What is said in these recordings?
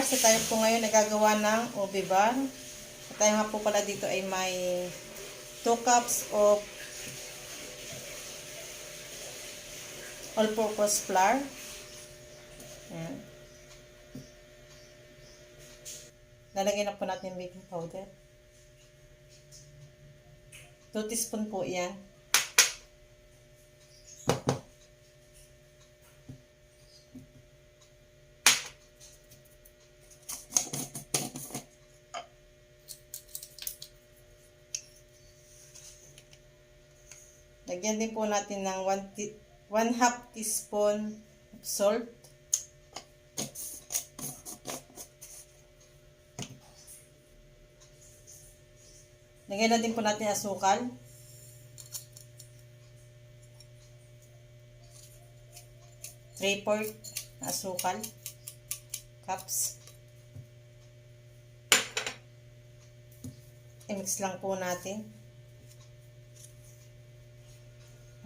kasi tayo po ngayon nagagawa ng ube bar. At tayo nga po pala dito ay may 2 cups of all-purpose flour. Ayan. Lalagyan na po natin baking powder. 2 teaspoon po yan. Lagyan din po natin ng 1/2 teaspoon of salt. Lagyan na din po natin asukal. 3/4 na asukal. Cups. I-mix lang po natin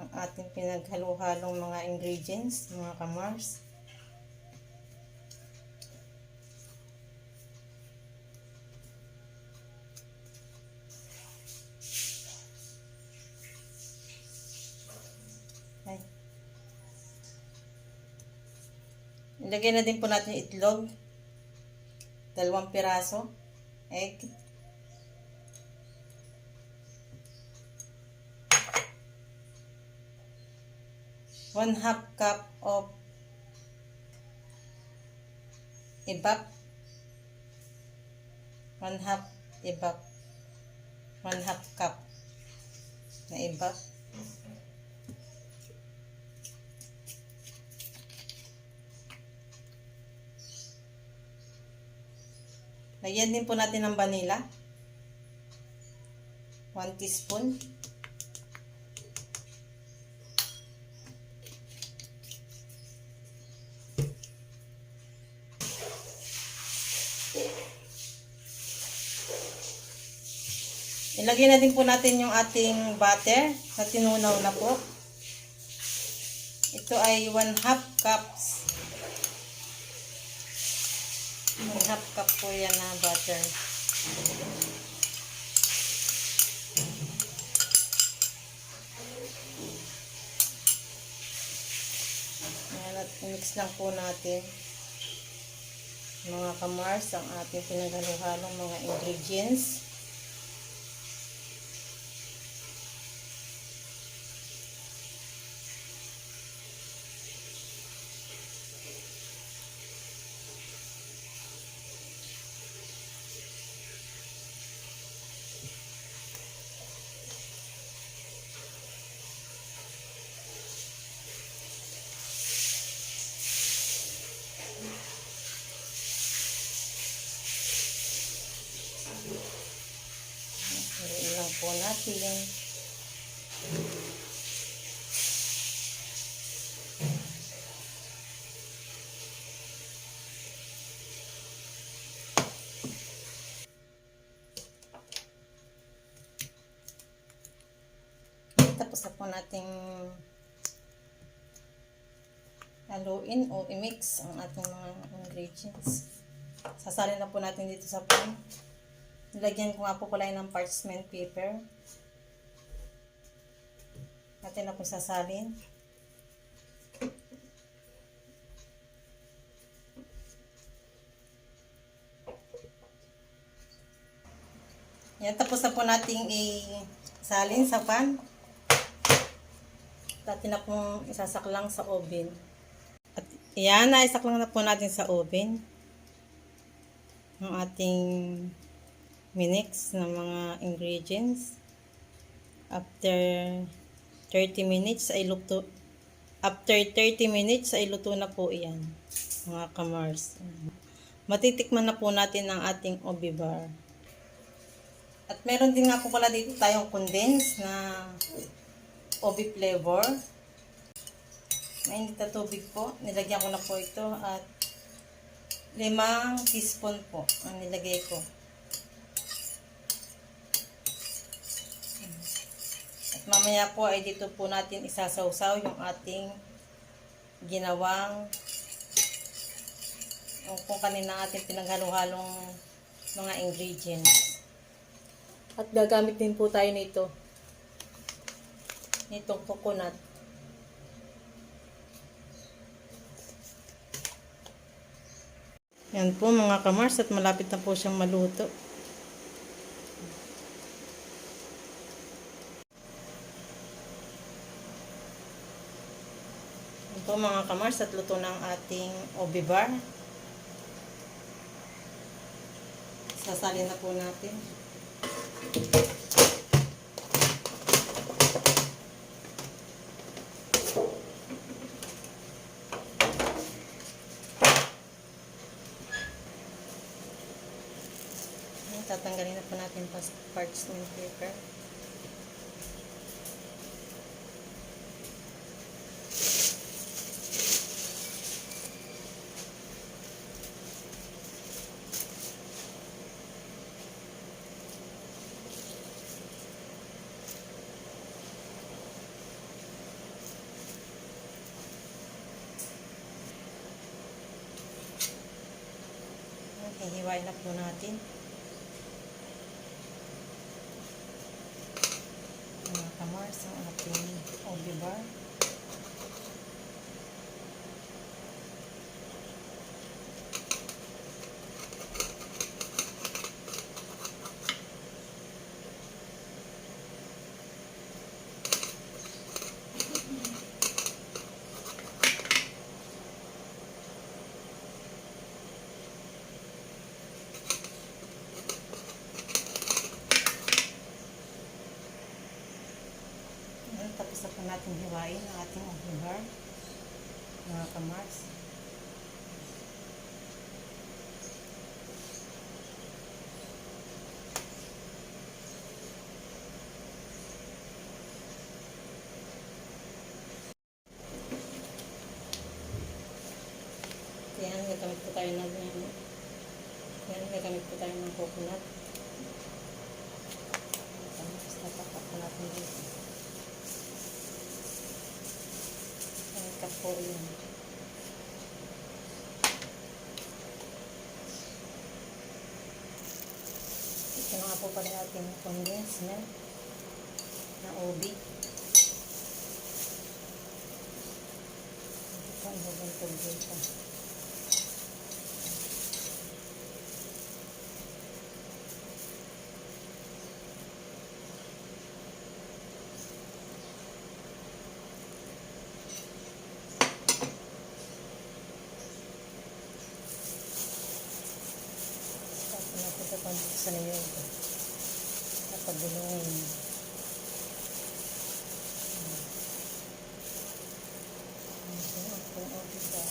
ang ating pinaghalo-halong mga ingredients, mga kamars. Ilagay na din po natin itlog. 2 piraso. Egg. One-half cup of ibap. 1/2 ibap. 1/2 cup na ibap. Lagyan din po natin ng vanilla. 1 teaspoon. Ilagay na din po natin yung ating butter na tinunaw na po. Ito ay 1/2 cups. 1/2 cup po yan na butter. Ayan, at mix lang po natin mga kamars ang ating pinaghalo-halong mga ingredients. Haluin lang po natin. Tapos na po nating haluin o i-mix ang ating mga ingredients. Sasalin na po natin dito sa pan. Nilagyan ko nga po pala ng parchment paper. Natin na po sasalin. Yan, tapos na po nating isalin sa pan. Natin na pong isasaklang sa oven. At yan, naisaklang na po natin sa oven ang ating minix ng mga ingredients. After 30 minutes ay luto. After 30 minutes ay luto na po iyan, mga kamars. Matitikman na po natin ang ating ube bar. At meron din nga po pala dito tayong condensed na ube flavor. Mainit na tubig po. Nilagyan ko na po ito at 5 teaspoon po ang nilagay ko. At mamaya po ay dito po natin isasawsaw yung ating ginawang O kung kanina ating pinaghalo-halong mga ingredients. At gagamit din po tayo nitong coconut. Yan po mga kamars, at malapit na po siyang maluto. Yan po mga kamars, at luto ng ating obi bar. Sasalin na po natin. Tatanggalin na po natin parchment paper. Hihiwain na po natin. Mga kamars, ang ating obi bar. Tapos na po natin hiwain ang ating obi bar, mga kamars. Yan, gagamit po tayo ng coconut. Tapos tapak po natin dito. Po yun. Ito na nga po pala natin condensed milk na obi. Ito po ang babantog dito. Sa ninyo ito. Napagulungin. Ito ang obi bar.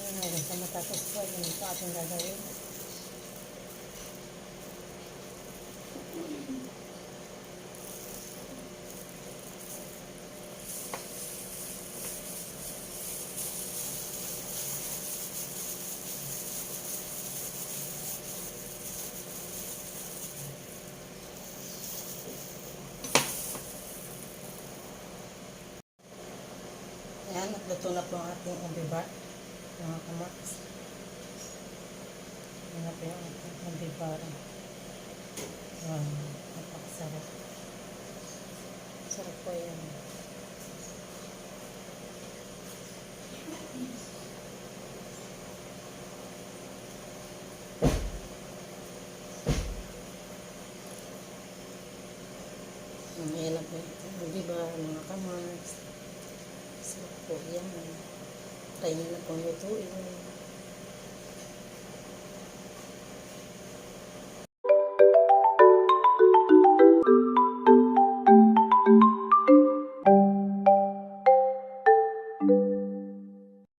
Hanggang sa matapos po, yun ito ating gagawin. Ayan, nagluto na po ang ating obi bar, mga kamars. Ayan na po yung ating obi bar. Wow, napakasarap. Sarap po yan. Ayan na po yung obi bar, mga kamars. Sarap po yan. Try nyo na pong lutuin.